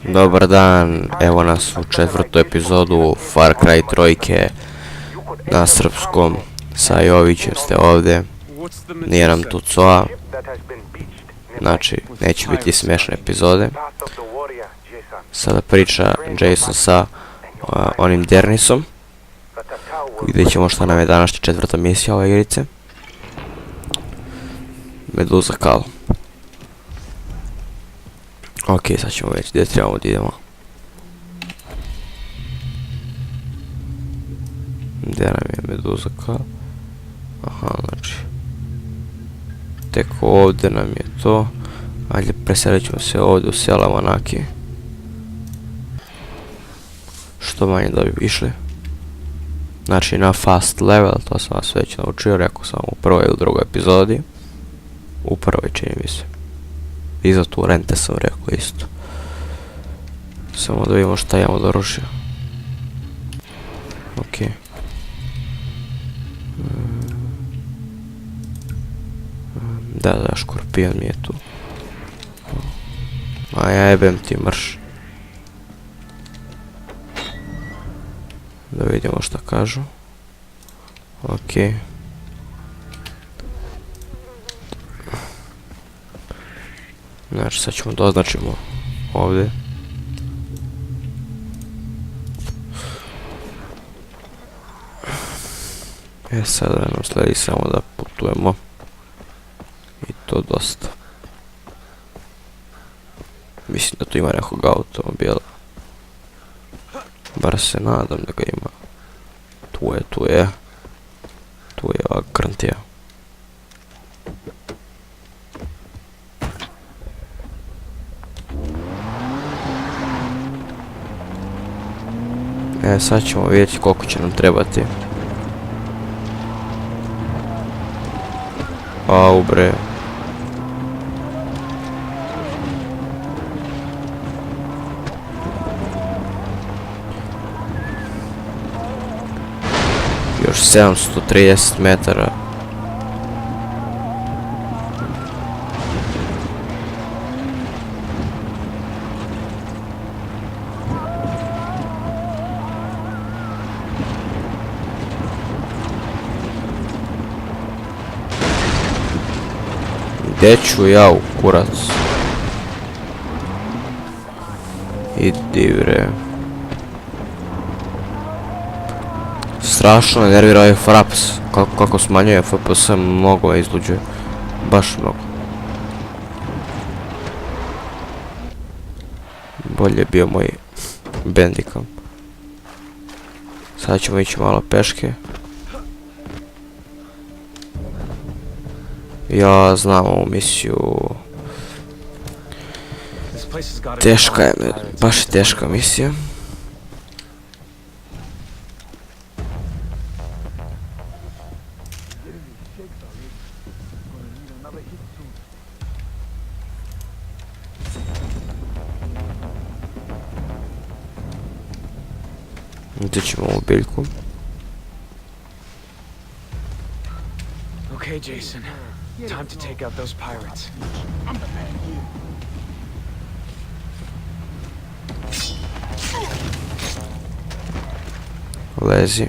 Dobar dan, evo nas u četvrtu epizodu Far Cry 3 na srpskom. Sa Jovićem ste ovdje, nije nam tu coa, znači neće biti smiješne epizode. Sada priča Jason sa onim Dernisom. Vidjet ćemo šta nam je današnja četvrta misija ove igrice. Meduza Call. Ok, sad ćemo već gdje trebamo da idemo. Gdje nam je Meduza Call? Aha, znači tek ovdje nam je to. Ajde, preselit ćemo se ovdje u sela Manaki. Što manje da bi išli. Znači na fast level, to sam vas već naučio, rekao sam u prvoj ili drugoj epizodi. U prvoj čini mi se. I za tu rente sam rekao isto. Samo da vidimo šta imamo da rušio. Ok. Da, škorpion mi je tu. A ja jebem ti mrš. Da vidimo šta kažu. Ok. Znači sad ćemo da označimo ovdje. Sada nam sledi samo da putujemo. I to dosta. Mislim da tu ima nekog automobila. Bar se nadam da ga ima. Tu je ova krntija. Sad ćemo vidjeti koliko će nam trebati. Au bre. Još 730 metara. Gdje ću ja u kurac? Idi bre. Strašno me nervira ovaj fraps. Kako smanjuje FPS, mnogo me izluđuje. Baš mnogo. Bolje je bio moj Bandicam. Sad ćemo ići malo peške. Ja znam ovu misiju. Teška je, baš teška misija. Gdje ćemo ovu biljku? Okay, Jason. Time to take out those pirates. Lezi.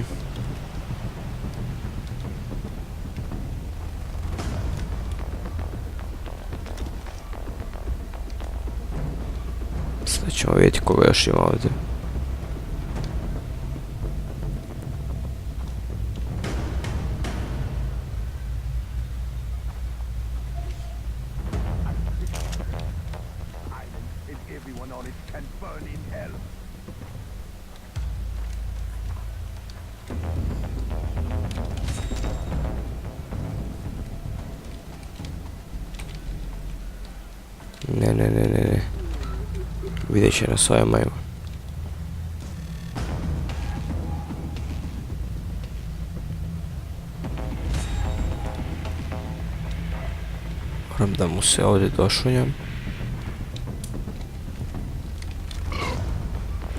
Sad ćemo vidjeti koga još ima ovdje. Ne. Vidjet će nas ovaj majmun. Moram da mu se ovdje došunjam.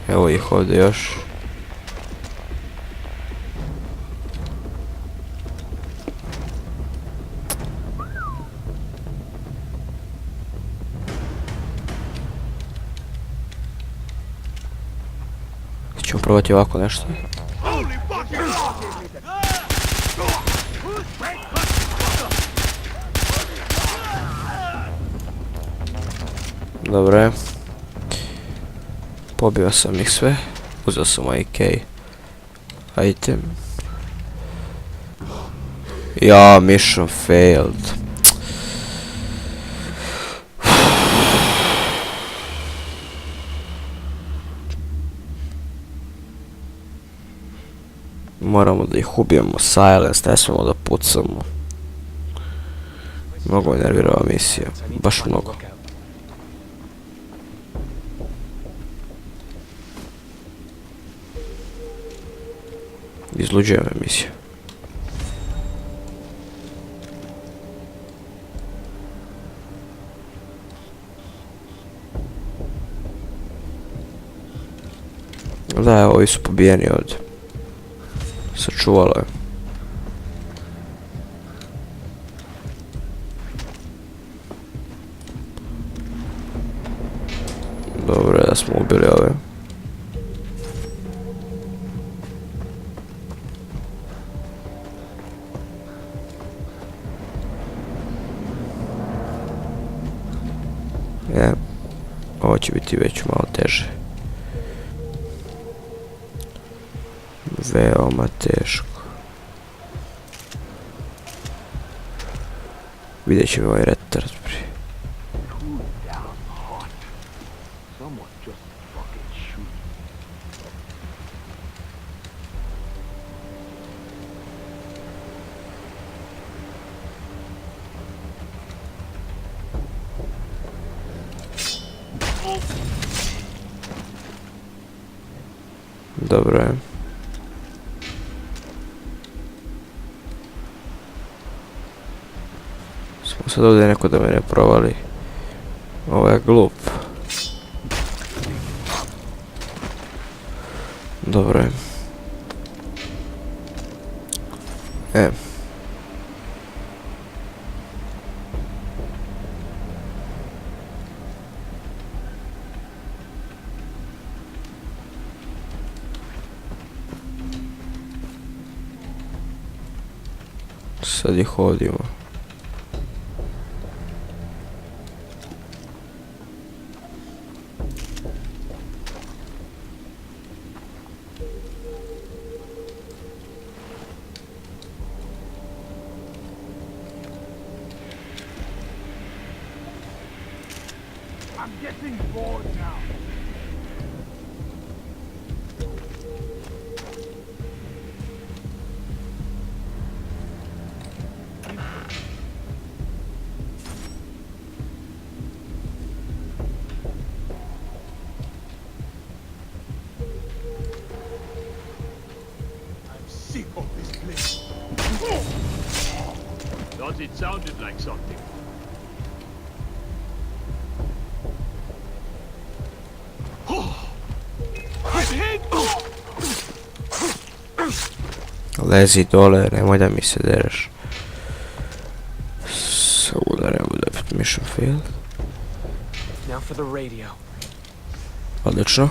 Evo ih ovdje još. Ćemo probati ovako nešto. Dobro je. Pobio sam ih sve. Uzeo sam AK item. Ja, mission failed. Moramo da ih ubijemo, silence, ne smemo da pucamo. Mnogo me nervira ova misija, baš mnogo. Izluđuje me misija. Da, evo, ovi su pobijeni ovdje. Sačuvalo je. Dobro je da smo ubili ove. Ovo će biti već malo teže. Veoma teško. Vidjet ćemo ovaj retard prije. Dobro je. Smo sad ovdje neko da me ne provali. Ovo je glup. Dobro je. Sad ih hodimo. I'm getting bored now. I'm sick of this place. Thought it sounded like something. Lezi dole, nemoj da mi se dereš. Udaremo da mission failed. Now for the radio. Odlično.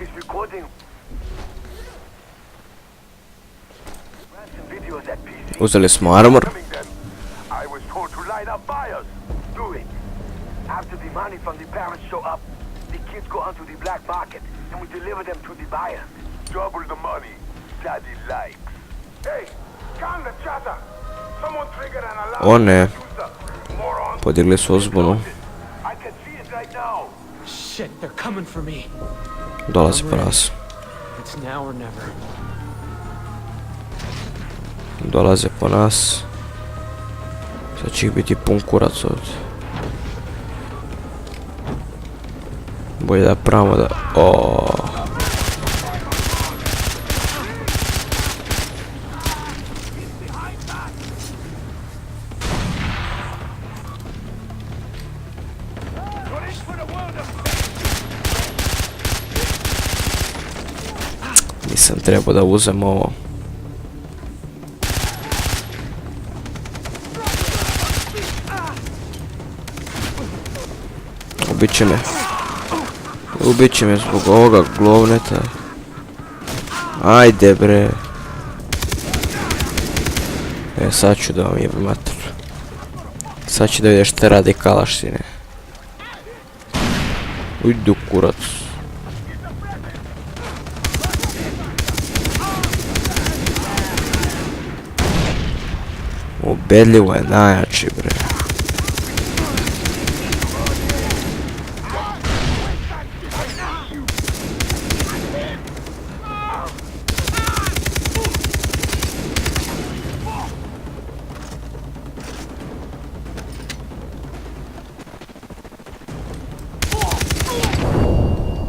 Is recording ransom videos at PC. Uzeli smo armor. I was told to light up fires. Do it. After the money from the parents show up, the kids go onto the black market and we deliver them to the buyers. Double the money. Daddy likes. Hey, calm the chatter. Someone triggered an alarm. O ne. Moron. Podigli su uzbunu. I can see it right now. Shit, they're coming for me. Dolazi po nas. It's now or never. Dolaze po nas. Sad će ih biti pun kurac ovdje. Bolje da pravimo da... Nisam trebao da uzem ovo. Ubit će me zbog ovoga glovneta. Ajde bre. Sad ću da vam jebim mater. Sad ću da vidiš šta radi kalaš, sine. Ujdu kurac. Ubedljivo je najjači bre.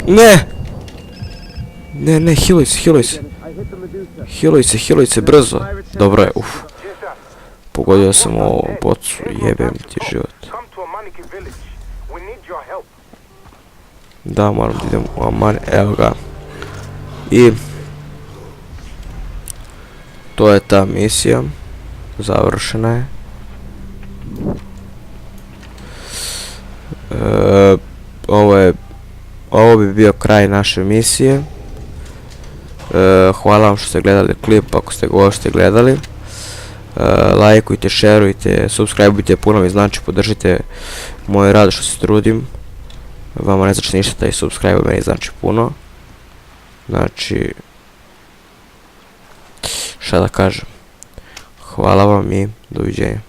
Ne! Ne, healuj se, brzo. Dobro je, Pogodio sam ovo bocu, jebem ti život. Da, moram da idem u Amani, evo ga. I... to je ta misija. Završena je. Ovo bi bio kraj naše misije. Hvala vam što ste gledali klip, ako ste ga uopšte gledali. Lajkujte, šerujte, subscribeujte, puno mi znači, podržite moj rad što se trudim. Vama ne znači ništa, taj subscribe meni znači puno. Znači, šta da kažem. Hvala vam i doviđenja.